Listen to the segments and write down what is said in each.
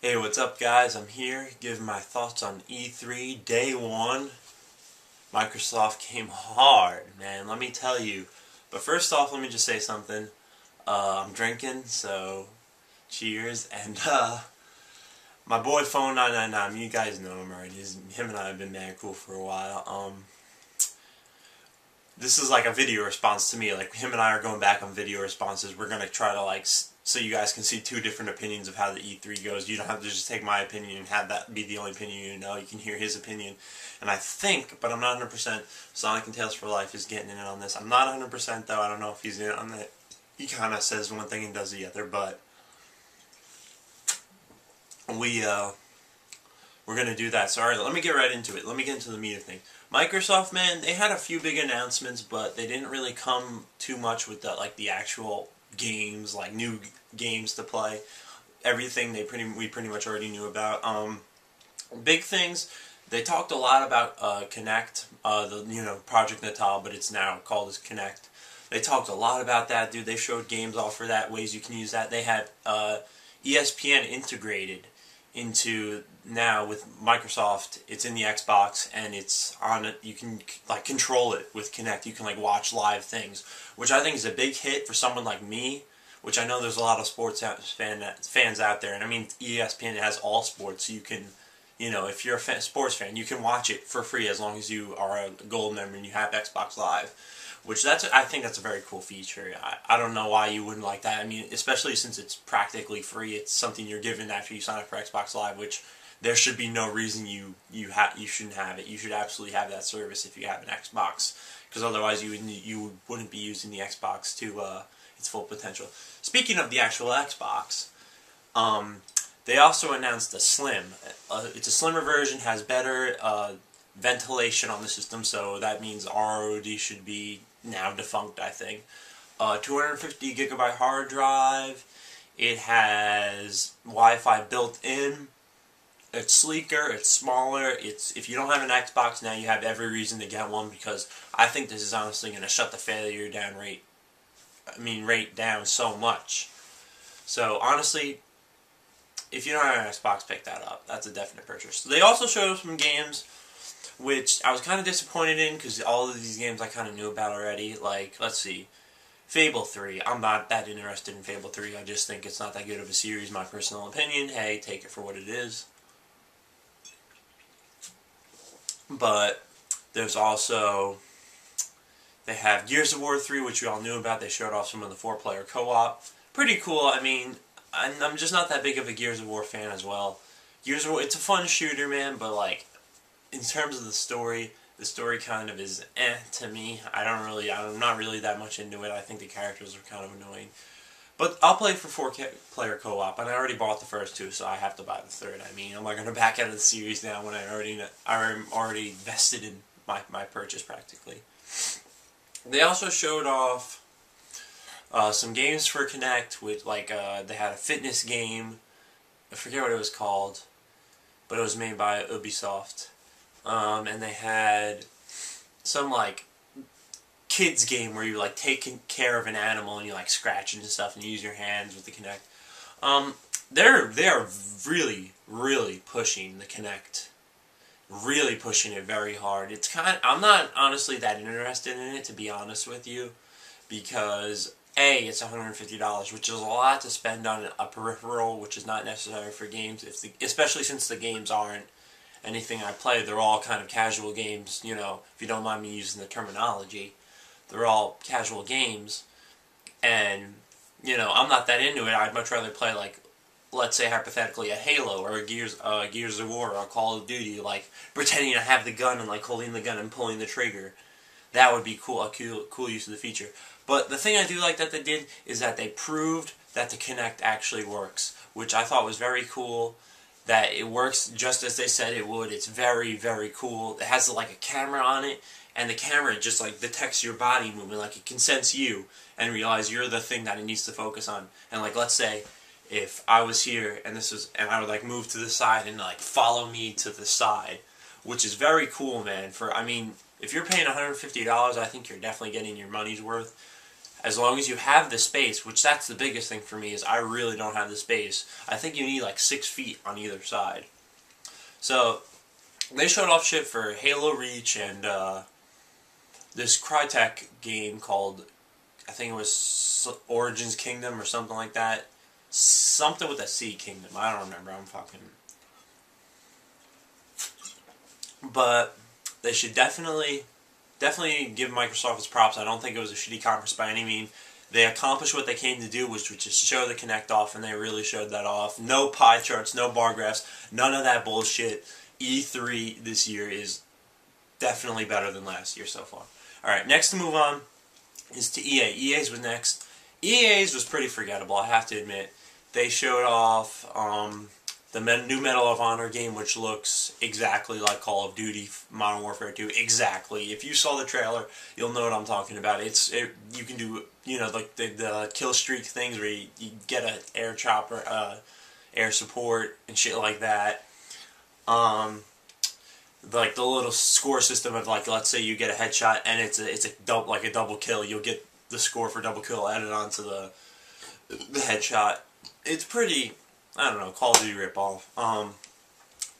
Hey, what's up guys? I'm here giving my thoughts on E3 Day 1. Microsoft came hard, man, let me tell you. But first off, let me just say something. I'm drinking, so cheers. And my boy Phone 999, you guys know him already. Him and I have been mad cool for a while. This is like a video response to me. Like, him and I are going back on video responses. We're going to try to, like, so you guys can see two different opinions of how the E3 goes. You don't have to just take my opinion and have that be the only opinion you know. You can hear his opinion. And I think, but I'm not 100%, Sonic and Tales for Life is getting in on this. I'm not 100% though. I don't know if he's in on that. He kind of says one thing and does the other, but we're going to do that. So, alright, let me get right into it. Let me get into the meat of things. Microsoft, man, they had a few big announcements, but they didn't really come too much with the actual games, like new games to play. Everything we pretty much already knew about. Big things. They talked a lot about Kinect, Project Natal, but it's now called as Kinect. They talked a lot about that, dude. They showed games off for that, ways you can use that. They had ESPN integrated into now with Microsoft. It's in the Xbox and it's on it. You can like control it with Kinect. You can like watch live things, which I think is a big hit for someone like me. Which I know there's a lot of sports fans out there, and I mean ESPN has all sports. So you can, if you're a sports fan, you can watch it for free as long as you are a gold member and you have Xbox Live. Which I think that's a very cool feature. I don't know why you wouldn't like that. I mean, especially since it's practically free. It's something you're given after you sign up for Xbox Live, which there should be no reason you shouldn't have it. You should absolutely have that service if you have an Xbox, because otherwise you wouldn't be using the Xbox to its full potential. Speaking of the actual Xbox, they also announced a Slim. It's a slimmer version, has better ventilation on the system, so that means ROD should be now defunct, I think. 250 gigabyte hard drive. It has Wi-Fi built in. It's sleeker, it's smaller. If you don't have an Xbox now, you have every reason to get one, because I think this is honestly going to shut the failure down rate down so much. So honestly, if you don't have an Xbox, pick that up. That's a definite purchase. They also showed us some games which I was kind of disappointed in, because all of these games I kind of knew about already. Like, let's see, Fable 3. I'm not that interested in Fable 3. I just think it's not that good of a series, my personal opinion. Hey, take it for what it is. But there's also, they have Gears of War 3, which we all knew about. They showed off some of the 4-player co-op. Pretty cool. I mean, I'm just not that big of a Gears of War fan as well. Gears of War, it's a fun shooter, man, but like, in terms of the story kind of is to me. I'm not really that much into it. I think the characters are kind of annoying. But I'll play for 4-player co-op, and I already bought the first two, so I have to buy the third. I mean, I'm not going to back out of the series now when I'm already vested in my purchase, practically. They also showed off some games for Kinect, with they had a fitness game. I forget what it was called, but it was made by Ubisoft. And they had some like kids game where you like taking care of an animal and you like scratch it and stuff and use your hands with the Kinect. They're really pushing the Kinect, really pushing it very hard. I'm not honestly that interested in it, to be honest with you, because A, it's $150, which is a lot to spend on a peripheral, which is not necessary for games, especially since the games aren't anything I play. They're all kind of casual games, if you don't mind me using the terminology. They're all casual games, and, I'm not that into it. I'd much rather play, like, let's say hypothetically, a Halo, or a Gears of War, or a Call of Duty, like, pretending to have the gun and, like, holding the gun and pulling the trigger. That would be cool, a cool use of the feature. But the thing I do like that they did is that they proved that the Kinect actually works, which I thought was very cool. That it works just as they said it would. It's very, very cool. It has like a camera on it, and the camera just like detects your body movement. Like, it can sense you and realize you're the thing that it needs to focus on. And like, let's say if I was here and I would like move to the side and like follow me to the side, which is very cool, man. I mean, if you're paying $150, I think you're definitely getting your money's worth. as long as you have the space, which that's the biggest thing for me, is I really don't have the space. I think you need like 6 feet on either side. So they showed off shit for Halo Reach and this Crytek game called, I think it was Origins Kingdom or something like that. Something with a C, Kingdom. I don't remember. I'm fucking... But they should definitely give Microsoft its props. I don't think it was a shitty conference by any means. They accomplished what they came to do, which was to show the Kinect off, and they really showed that off. No pie charts, no bar graphs, none of that bullshit. E3 this year is definitely better than last year so far. Alright, next to move on is to EA. EA's was next. EA's was pretty forgettable, I have to admit. They showed off the new Medal of Honor game, which looks exactly like Call of Duty Modern Warfare 2. Exactly. If you saw the trailer, you'll know what I'm talking about. You can do, like the kill streak things where you get an air chopper, air support, and shit like that. Like the little score system of, like, let's say you get a headshot and it's a double kill. You'll get the score for double kill added onto the headshot. It's pretty, I don't know, Call of Duty ripoff.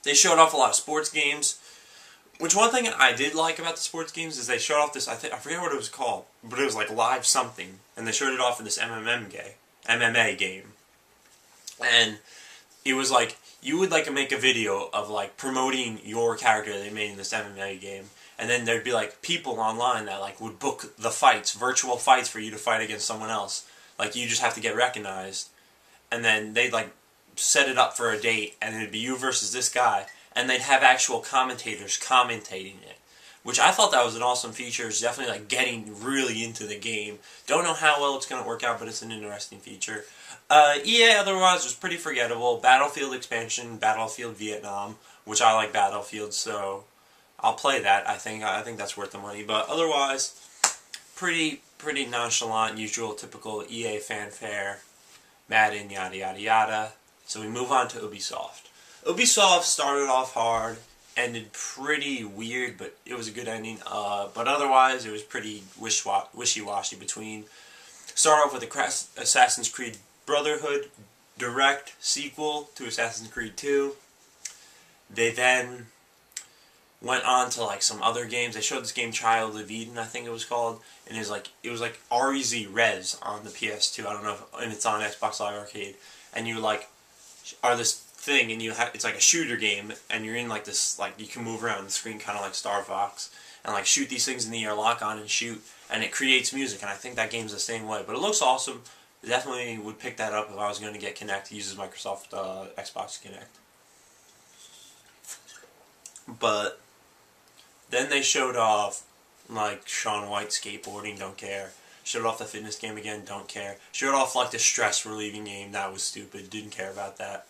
They showed off a lot of sports games, which one thing I did like about the sports games is they showed off this, I forget what it was called, but it was like Live Something, and they showed it off in this MMA game. And it was like, you would like make a video of like promoting your character they made in this MMA game, and then there'd be like people online that like would book the fights, virtual fights for you to fight against someone else. Like you just have to get recognized, and then they'd like set it up for a date, and it'd be you versus this guy, and they'd have actual commentators commentating it, which I thought that was an awesome feature. It's definitely like getting really into the game. Don't know how well it's going to work out, but it's an interesting feature. EA otherwise was pretty forgettable. Battlefield expansion, Battlefield Vietnam, which I like Battlefield, so I'll play that. I think that's worth the money. But otherwise, pretty nonchalant, usual, typical EA fanfare, Madden, yada yada yada. So we move on to Ubisoft. Ubisoft started off hard, ended pretty weird, but it was a good ending. But otherwise, it was pretty wishy-washy between. Start off with Assassin's Creed Brotherhood, direct sequel to Assassin's Creed 2. They then went on to like some other games. They showed this game Child of Eden, I think it was called, and it was like REZ Res on the PS2. I don't know and it's on Xbox Live Arcade. And you like are this thing, and it's like a shooter game, and you're in like this, like you can move around the screen kind of like Star Fox, and like shoot these things in the air, lock on and shoot, and it creates music. And I think that game's the same way, but it looks awesome. Definitely would pick that up if I was going to get Kinect. It uses Microsoft Xbox Kinect. But then they showed off like Shaun White skateboarding, don't care. Showed off the fitness game again, don't care. Showed off like the stress relieving game, that was stupid, didn't care about that.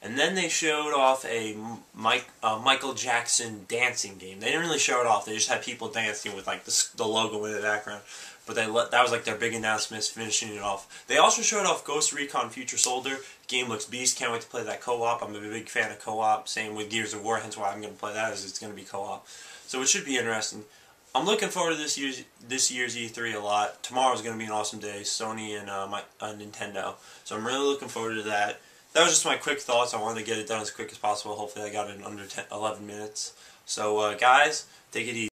And then they showed off a Michael Jackson dancing game. They didn't really show it off, they just had people dancing with like the logo in the background. But that was like their big announcement, finishing it off. They also showed off Ghost Recon Future Soldier. Game looks beast, can't wait to play that co-op. I'm a big fan of co-op, same with Gears of War, hence why I'm going to play that, as it's going to be co-op. So it should be interesting. I'm looking forward to this year's E3 a lot. Tomorrow's going to be an awesome day, Sony and Nintendo. So I'm really looking forward to that. That was just my quick thoughts. I wanted to get it done as quick as possible. Hopefully I got it in under 11 minutes. So guys, take it easy.